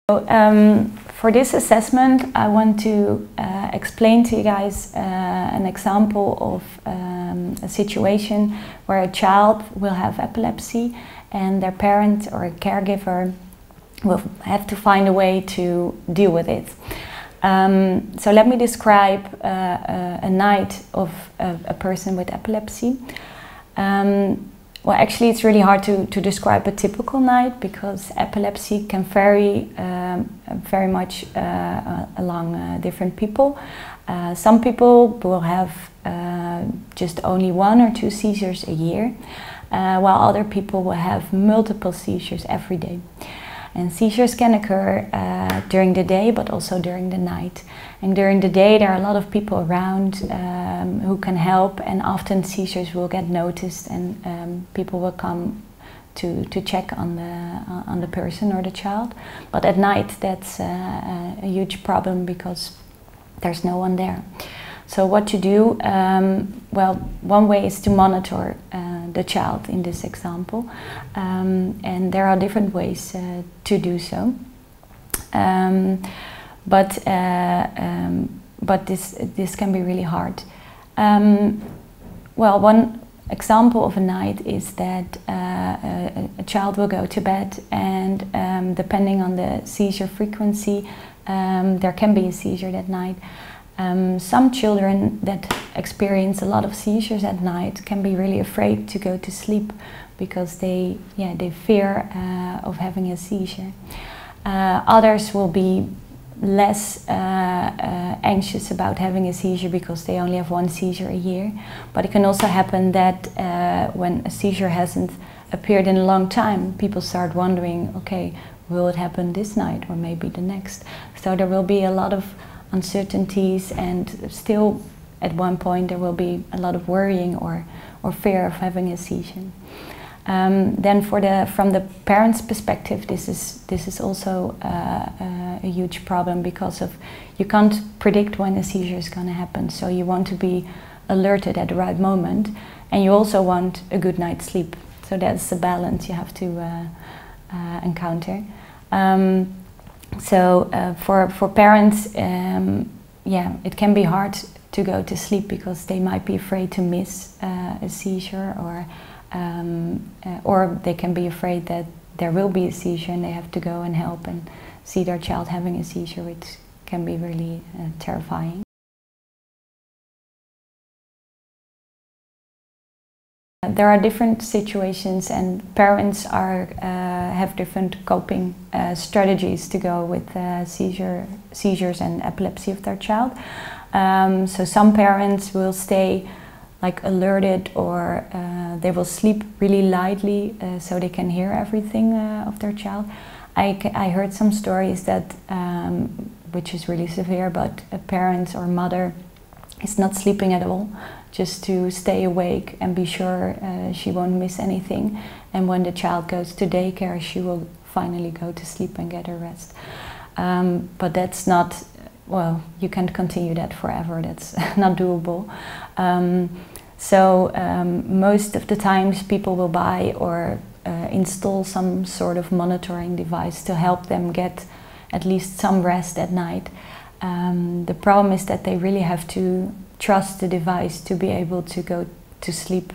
For this assessment, I want to explain to you guys an example of a situation where a child will have epilepsy and their parent or a caregiver will have to find a way to deal with it. So let me describe a night of a person with epilepsy. Well, actually, it's really hard to describe a typical night because epilepsy can vary very much along different people. Some people will have just only 1 or 2 seizures a year, while other people will have multiple seizures every day. And seizures can occur during the day, but also during the night. And during the day, there are a lot of people around who can help, and often seizures will get noticed, and people will come to check on the person or the child. But at night, that's a huge problem because there's no one there. So what to do? Well, one way is to monitor the child in this example, and there are different ways to do so. But this can be really hard. Well, one example of a night is that a child will go to bed, and depending on the seizure frequency, there can be a seizure that night. Some children that experience a lot of seizures at night can be really afraid to go to sleep because they fear of having a seizure. Others will be less anxious about having a seizure because they only have 1 seizure a year. But it can also happen that when a seizure hasn't appeared in a long time, people start wondering, okay, will it happen this night or maybe the next? So there will be a lot of uncertainties, and still at one point there will be a lot of worrying or fear of having a seizure. Then from the parents' perspective, this is also a huge problem because you can't predict when a seizure is going to happen. So you want to be alerted at the right moment, and you also want a good night's sleep. So that's the balance you have to encounter. For parents, it can be hard to go to sleep because they might be afraid to miss a seizure, or they can be afraid that there will be a seizure and they have to go and help and see their child having a seizure, which can be really terrifying. There are different situations, and parents have different coping strategies to go with seizures and epilepsy of their child. So some parents will stay alerted, or they will sleep really lightly so they can hear everything of their child. I heard some stories that, which is really severe, but a parent or mother is not sleeping at all, just to stay awake and be sure she won't miss anything. And when the child goes to daycare, she will finally go to sleep and get her rest. But that's not, well, you can't continue that forever. That's not doable. Most of the times people will buy or install some sort of monitoring device to help them get at least some rest at night. The problem is that they really have to trust the device to be able to go to sleep.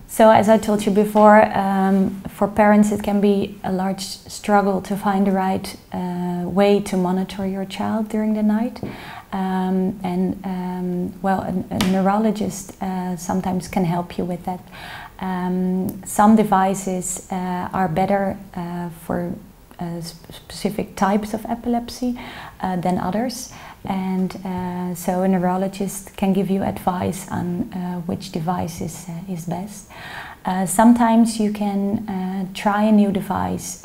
So as I told you before, for parents it can be a large struggle to find the right way to monitor your child during the night. Well, a neurologist sometimes can help you with that. Some devices are better for specific types of epilepsy than others, and so a neurologist can give you advice on which device is best. Sometimes you can try a new device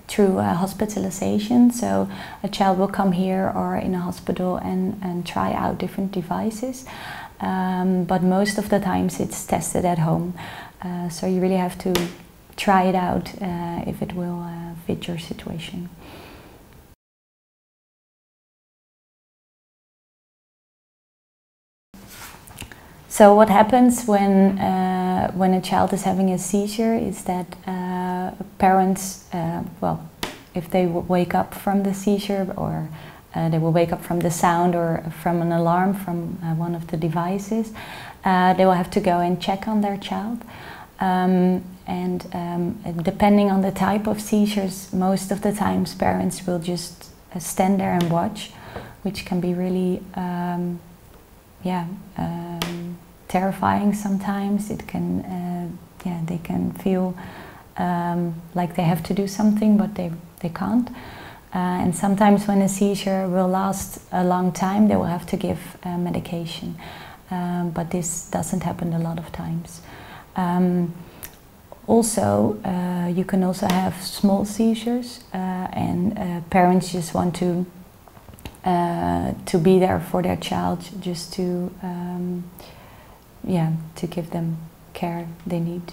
through hospitalization, so a child will come here or in a hospital and try out different devices. But most of the times it's tested at home, so you really have to try it out if it will fit your situation. So what happens when a child is having a seizure is that parents, well, if they wake up from the seizure, or they will wake up from the sound or from an alarm from one of the devices, they will have to go and check on their child. Depending on the type of seizures, most of the times parents will just stand there and watch, which can be really terrifying sometimes. It can, they can feel like they have to do something, but they can't. And sometimes when a seizure will last a long time, they will have to give medication. But this doesn't happen a lot of times. Also, you can also have small seizures, and parents just want to be there for their child, just to give them care they need.